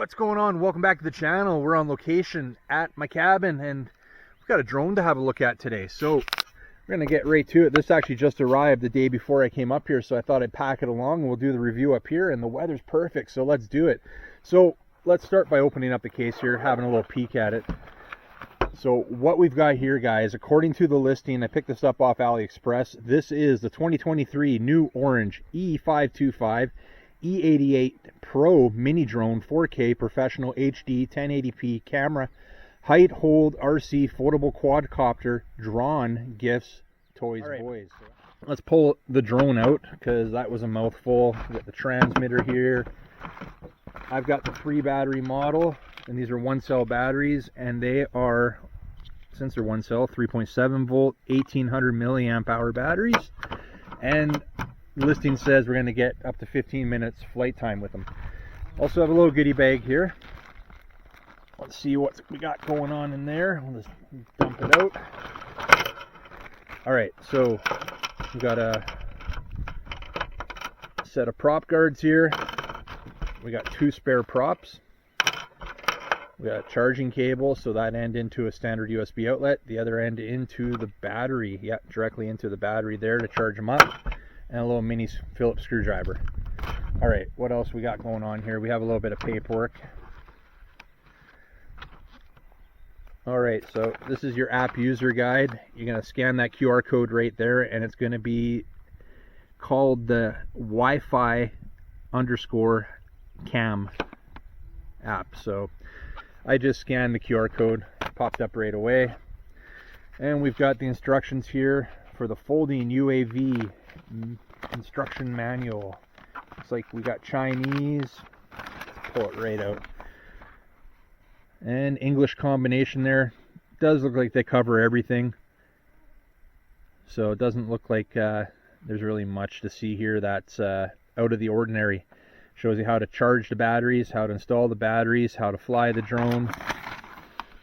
What's going on? Welcome back to the channel. We're on location at my cabin and we've got a drone to have a look at today. So we're gonna get right to it. This actually just arrived the day before I came up here, so I thought I'd pack it along and we'll do the review up here, and the weather's perfect, so let's do it. So let's start by opening up the case here, having a little peek at it. So what we've got here, guys, according to the listing, I picked this up off AliExpress. This is the 2023 new orange E525 E88 Pro mini drone 4K professional HD 1080p camera, height, hold, RC, foldable quadcopter, drawn, gifts, toys, boys. Let's pull the drone out because that was a mouthful. We got the transmitter here. I've got the 3 battery model, and these are 1-cell batteries, and they are, since they're 1 cell, 3.7 volt 1800 milliamp hour batteries, and the listing says we're going to get up to 15 minutes flight time with them. Also have a little goodie bag here. Let's see what we got going on in there. I'll just dump it out. Alright, so we've got a set of prop guards here. We got 2 spare props. We got a charging cable, so that end into a standard USB outlet, the other end into the battery. Yeah, directly into the battery there to charge them up. And a little mini Phillips screwdriver. All right, what else we got going on here? We have a little bit of paperwork. All right, so this is your app user guide. You're going to scan that QR code right there, and it's going to be called the Wi-Fi _ cam app. So I just scanned the QR code, popped up right away. And we've got the instructions here for the folding UAV instruction manual. Looks like we got Chinese. Let's pull it right out. And English combination there. Does look like they cover everything. So it doesn't look like there's really much to see here that's out of the ordinary. Shows you how to charge the batteries, how to install the batteries, how to fly the drone.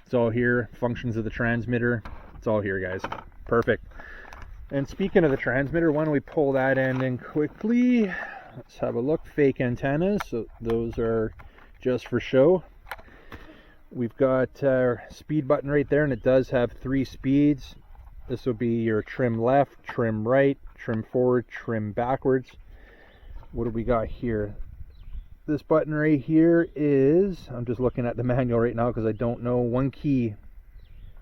It's all here. Functions of the transmitter. It's all here, guys. Perfect. And speaking of the transmitter, why don't we pull that end in quickly? Let's have a look. Fake antennas, so those are just for show. We've got our speed button right there, and it does have 3 speeds. This will be your trim left, trim right, trim forward, trim backwards. What do we got here? This button right here is, I'm just looking at the manual right now because I don't know, 1 key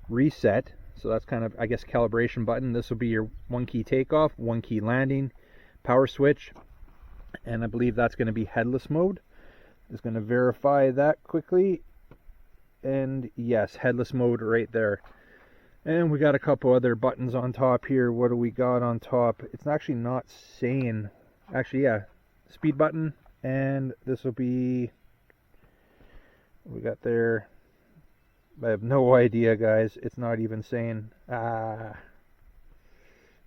reset. So that's kind of, I guess, calibration button. This will be your 1 key takeoff, 1 key landing, power switch, and I believe that's going to be headless mode. Just going to verify that quickly, and yes, headless mode right there. And we got a couple other buttons on top here. What do we got on top? It's actually not saying, actually, yeah, speed button, and this will be, we got there. I have no idea, guys. It's not even saying,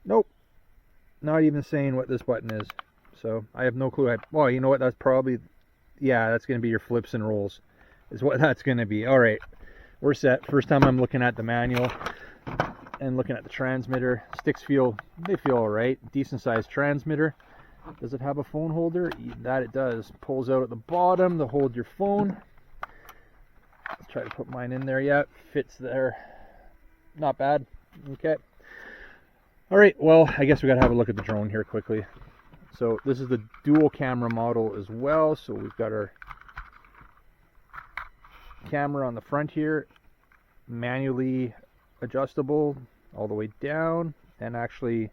nope, not even saying what this button is. So I have no clue. Well, you know what, that's probably, yeah, that's going to be your flips and rolls is what that's going to be. All right, we're set. First time I'm looking at the manual and looking at the transmitter. Sticks feel, they feel all right. Decent sized transmitter. Does it have a phone holder? That it does. Pulls out at the bottom to hold your phone. Let's try to put mine in there. Yeah, fits there. Not bad. Okay. All right, well, I guess we got to have a look at the drone here quickly. So this is the dual camera model as well. So we've got our camera on the front here, manually adjustable all the way down, and actually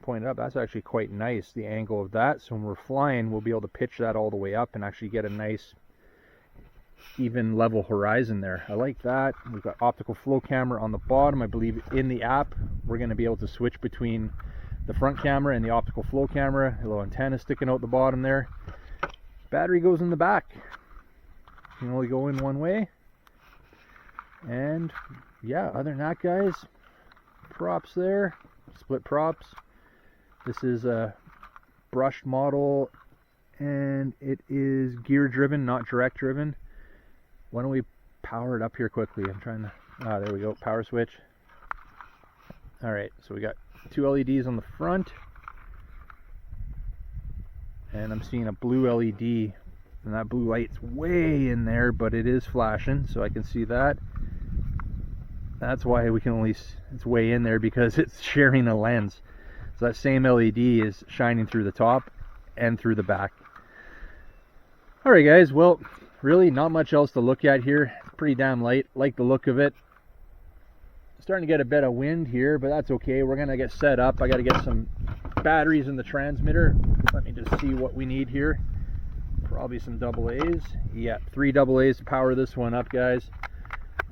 point it up. That's actually quite nice, the angle of that. So when we're flying, we'll be able to pitch that all the way up and actually get a nice even level horizon there. I like that. We've got optical flow camera on the bottom. I believe in the app we're going to be able to switch between the front camera and the optical flow camera. A little antenna sticking out the bottom there. Battery goes in the back. You can only go in one way. And yeah, other than that, guys, props there, split props. This is a brushed model and it is gear driven, not direct driven. Why don't we power it up here quickly? I'm trying to, there we go, power switch. All right, so we got 2 LEDs on the front, and I'm seeing a blue LED And that blue light's way in there, but it is flashing, so I can see that. That's why we can only, it's way in there, because it's sharing a lens. So that same LED is shining through the top and through the back. Alright guys, well, really not much else to look at here. It's pretty damn light, like the look of it. Starting to get a bit of wind here, but that's okay. We're gonna get set up. I gotta get some batteries in the transmitter. Let me just see what we need here. Probably some AA's. Yeah, 3 AA's to power this one up, guys.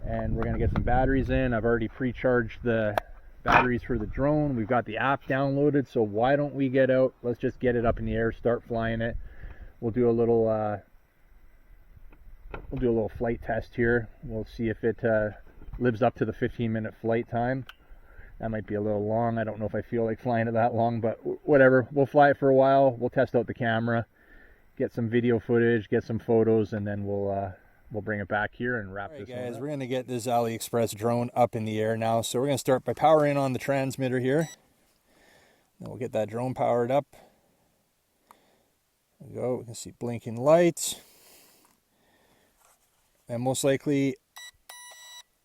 And we're gonna get some batteries in. I've already pre-charged the batteries for the drone. We've got the app downloaded, so why don't we get out? Let's just get it up in the air, start flying it. We'll do a little flight test here. We'll see if it lives up to the 15-minute flight time. That might be a little long. I don't know if I feel like flying it that long, but whatever. We'll fly it for a while. We'll test out the camera, get some video footage, get some photos, and then we'll bring it back here and wrap this guys, up. we're going to get this AliExpress drone up in the air now. So we're going to start by powering on the transmitter here. Then we'll get that drone powered up. There we go. We can see blinking lights. And most likely,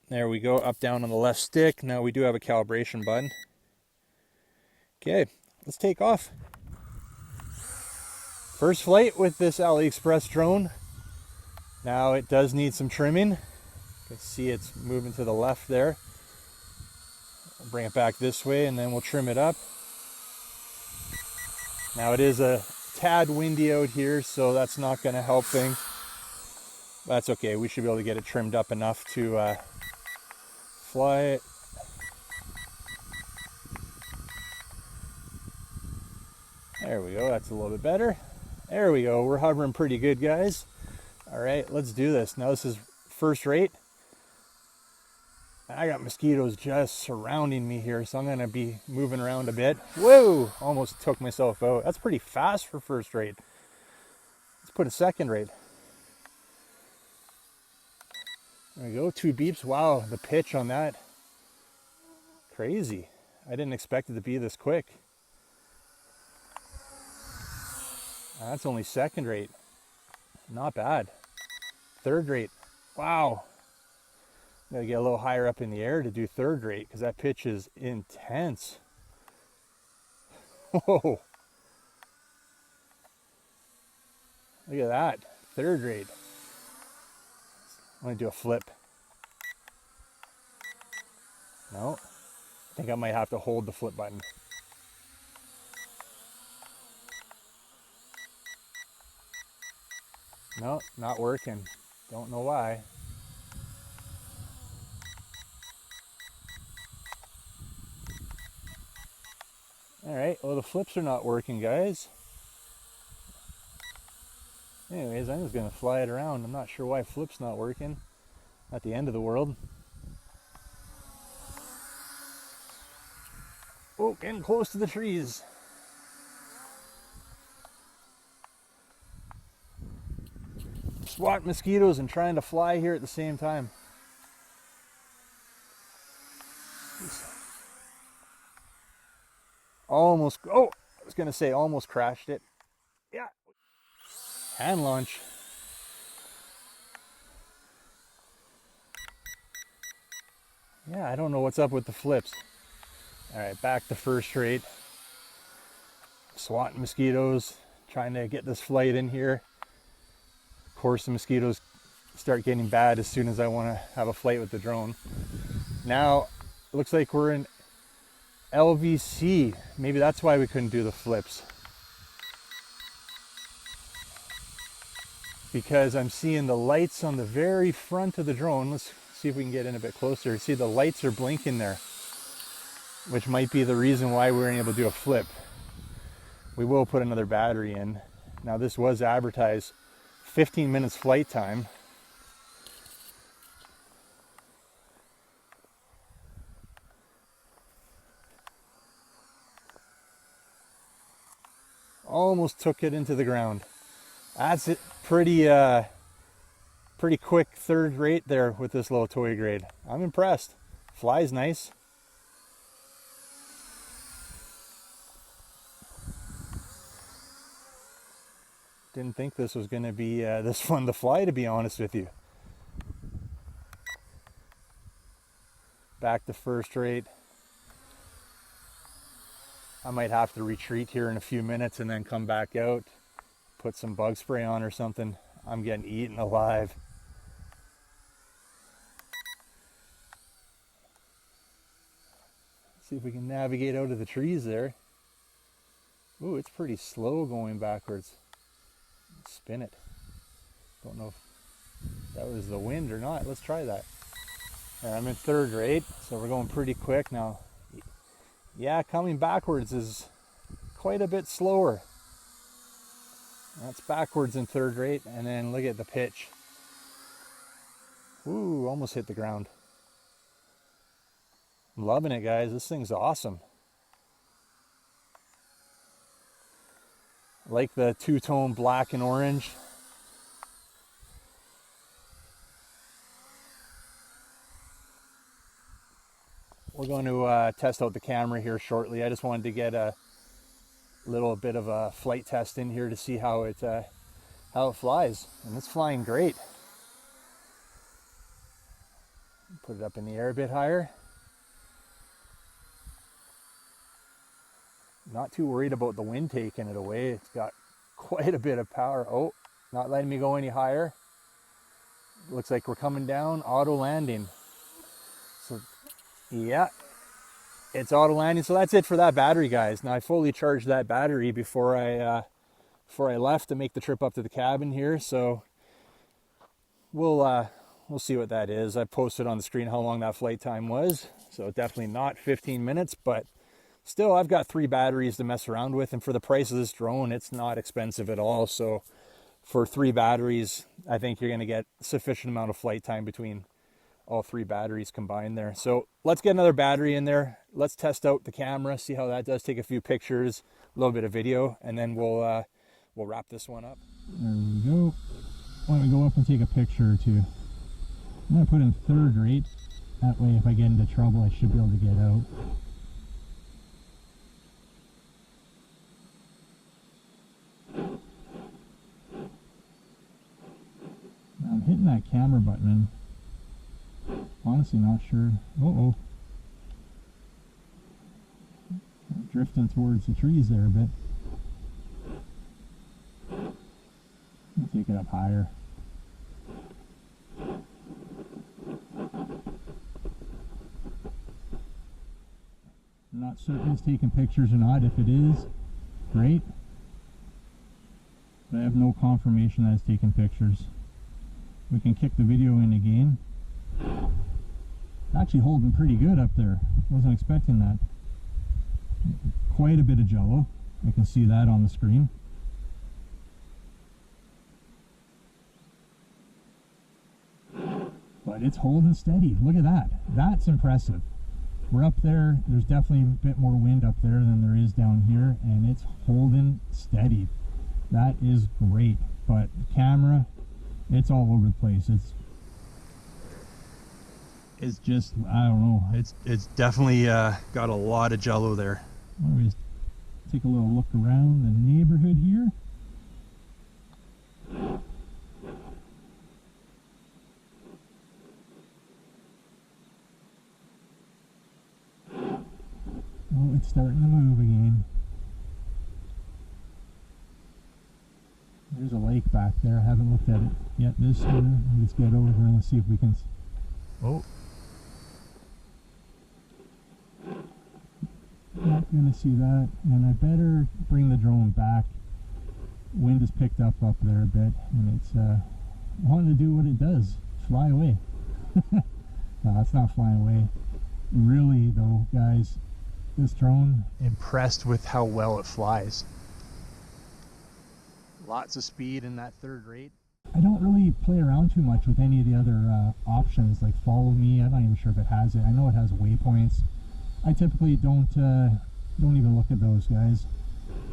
there we go, up down on the left stick. Now we do have a calibration button. Okay, let's take off. First flight with this AliExpress drone. Now it does need some trimming. You can see it's moving to the left there. I'll bring it back this way and then we'll trim it up. Now it is a tad windy out here, so that's not going to help things. That's okay, we should be able to get it trimmed up enough to fly it. There we go, that's a little bit better. There we go, we're hovering pretty good, guys. All right, let's do this. Now this is first rate. I got mosquitoes just surrounding me here, so I'm gonna be moving around a bit. Whoa, almost took myself out. That's pretty fast for first rate. Let's put a second rate. There we go, 2 beeps. Wow, the pitch on that, crazy. I didn't expect it to be this quick. That's only second rate. Not bad. Third rate. Wow. Gotta get a little higher up in the air to do third rate because that pitch is intense. Whoa. Look at that. Third rate. I'm gonna do a flip. No. I think I might have to hold the flip button. No, not working. Don't know why. All right, well, the flips are not working, guys. Anyways, I'm just gonna fly it around. I'm not sure why flip's not working. At the end of the world. Oh, getting close to the trees. Swat mosquitoes and trying to fly here at the same time. Almost, oh, I was gonna say almost crashed it. Yeah. Hand launch. Yeah, I don't know what's up with the flips. All right, back to first rate. Swatting mosquitoes, trying to get this flight in here. Of course, the mosquitoes start getting bad as soon as I want to have a flight with the drone. Now, it looks like we're in LVC. Maybe that's why we couldn't do the flips. Because I'm seeing the lights on the very front of the drone. Let's see if we can get in a bit closer. See, the lights are blinking there, which might be the reason why we weren't able to do a flip. We will put another battery in. Now, this was advertised 15 minutes flight time. Almost took it into the ground. That's it. Pretty quick third rate there with this low toy grade. I'm impressed. Flies nice. Didn't think this was going to be this fun to fly, to be honest with you. Back to first rate. I might have to retreat here in a few minutes and then come back out, put some bug spray on or something. I'm getting eaten alive. See if we can navigate out of the trees there. Ooh, it's pretty slow going backwards. Spin it. Don't know if that was the wind or not. Let's try that. I'm in third rate, so we're going pretty quick now. Yeah, coming backwards is quite a bit slower. That's backwards in third rate, and then look at the pitch. Ooh, almost hit the ground. I'm loving it, guys. This thing's awesome. I like the two-tone black and orange. We're going to test out the camera here shortly. I just wanted to get a little bit of a flight test in here to see how it flies, and it's flying great. Put it up in the air a bit higher. Not too worried about the wind taking it away. It's got quite a bit of power. Oh, not letting me go any higher. Looks like we're coming down, auto landing. So yeah, it's auto landing. So that's it for that battery, guys. Now I fully charged that battery before I left to make the trip up to the cabin here. So we'll see what that is. I posted on the screen how long that flight time was. So definitely not 15 minutes, but still, I've got 3 batteries to mess around with, and for the price of this drone, it's not expensive at all. So for 3 batteries, I think you're going to get sufficient amount of flight time between all 3 batteries combined there. So let's get another battery in there. Let's test out the camera, see how that does, take a few pictures, a little bit of video, and then we'll wrap this one up. There we go. Why don't we go up and take a picture or two. I'm going to put in third rate. That way if I get into trouble, I should be able to get out. I'm hitting that camera button and honestly not sure. Uh-oh. Drifting towards the trees there a bit. I'll take it up higher. I'm not certain it's taking pictures or not. If it is, great. But I have no confirmation that it's taking pictures. We can kick the video in again. Actually holding pretty good up there. Wasn't expecting that. Quite a bit of jello. I can see that on the screen. But it's holding steady. Look at that. That's impressive. We're up there. There's definitely a bit more wind up there than there is down here, and it's holding steady. That is great. But the camera, it's all over the place. It's just, I don't know. It's definitely got a lot of jello there. Why don't we just take a little look around the neighborhood here. Oh, it's starting to move again. There's a lake back there. I haven't looked at it yet this year. Let's get over here and let's see if we can. Oh. Not going to see that, and I better bring the drone back. Wind has picked up there a bit, and it's wanting to do what it does, fly away. No, it's not flying away. Really though, guys, this drone, Impressed with how well it flies. Lots of speed in that third rate. I don't really play around too much with any of the other options, like follow me. I'm not even sure if it has it. I know it has waypoints. I typically don't even look at those, guys,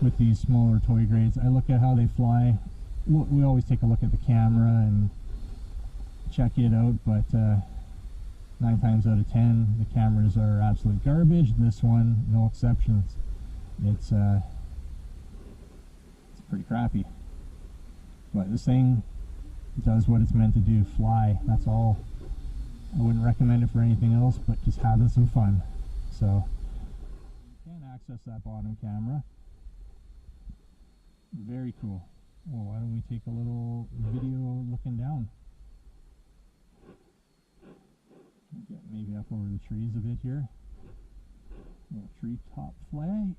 with these smaller toy grades. I look at how they fly. We always take a look at the camera and check it out, but 9 times out of 10 the cameras are absolute garbage. This one, no exceptions. It's pretty crappy. But this thing does what it's meant to do, fly. That's all. I wouldn't recommend it for anything else, but just having some fun. So, can't access that bottom camera. Very cool. Well, why don't we take a little video looking down? Get maybe up over the trees a bit here. Little treetop flight.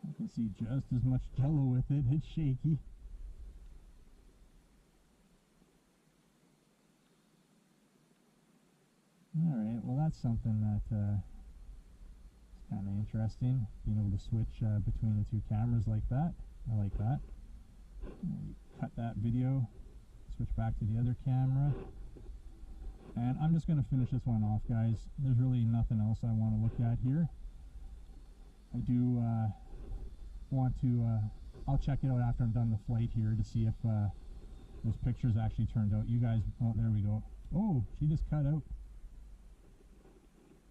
I can see just as much jello with it. It's shaky. Alright, well that's something that is kind of interesting. Being able to switch between the two cameras like that. I like that. Cut that video. Switch back to the other camera. And I'm just going to finish this one off, guys. There's really nothing else I want to look at here. I do want to, I'll check it out after I'm done the flight here to see if those pictures actually turned out. You guys, oh, there we go. Oh, she just cut out.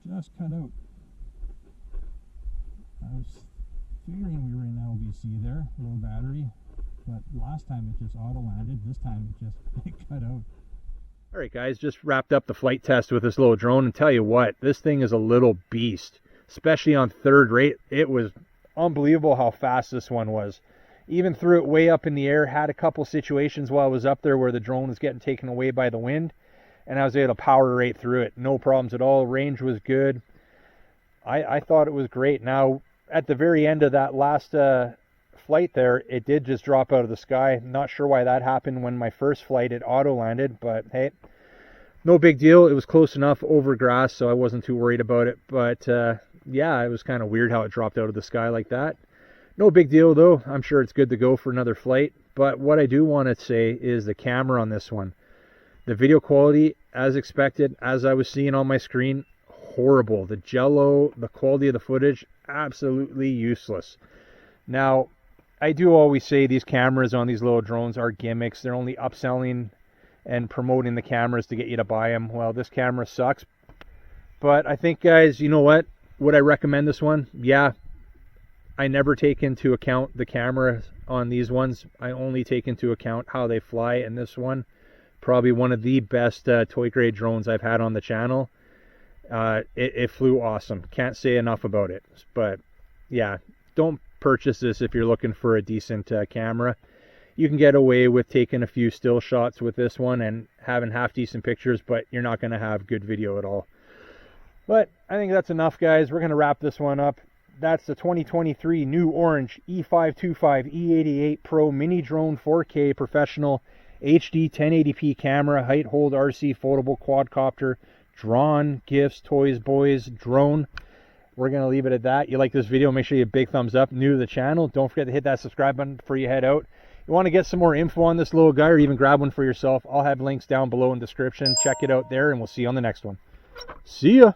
Just cut out. I was figuring we were in LBC there, low battery. But last time it just auto-landed. This time it just cut out. Alright guys, just wrapped up the flight test with this little drone, and tell you what, this thing is a little beast. Especially on third rate, it was unbelievable how fast this one was. Even threw it way up in the air, had a couple situations while I was up there where the drone was getting taken away by the wind, and I was able to power right through it. No problems at all. Range was good. I thought it was great. Now, at the very end of that last flight there, it did just drop out of the sky. Not sure why that happened. When my first flight it auto landed, but hey, no big deal. It was close enough over grass, so I wasn't too worried about it. But yeah, it was kind of weird how it dropped out of the sky like that. No big deal though. I'm sure it's good to go for another flight. But what I do want to say is the camera on this one, the video quality, as expected, as I was seeing on my screen, horrible. The jello, the quality of the footage, absolutely useless. Now, I do always say these cameras on these little drones are gimmicks. They're only upselling and promoting the cameras to get you to buy them. Well, this camera sucks. But I think, guys, you know what? Would I recommend this one? Yeah. I never take into account the cameras on these ones. I only take into account how they fly. And this one, probably one of the best toy grade drones I've had on the channel. It flew awesome. Can't say enough about it. But yeah, don't purchase this if you're looking for a decent camera. You can get away with taking a few still shots with this one and having half decent pictures, but you're not going to have good video at all. But I think that's enough, guys. We're going to wrap this one up. That's the 2023 new orange E525 E88 Pro Mini Drone 4K Professional HD 1080p camera, height hold RC foldable quadcopter, drawn, gifts, toys, boys, drone. We're going to leave it at that. You like this video, make sure you give a big thumbs up. New to the channel, don't forget to hit that subscribe button before you head out. You want to get some more info on this little guy or even grab one for yourself, I'll have links down below in the description. Check it out there, and we'll see you on the next one. See ya!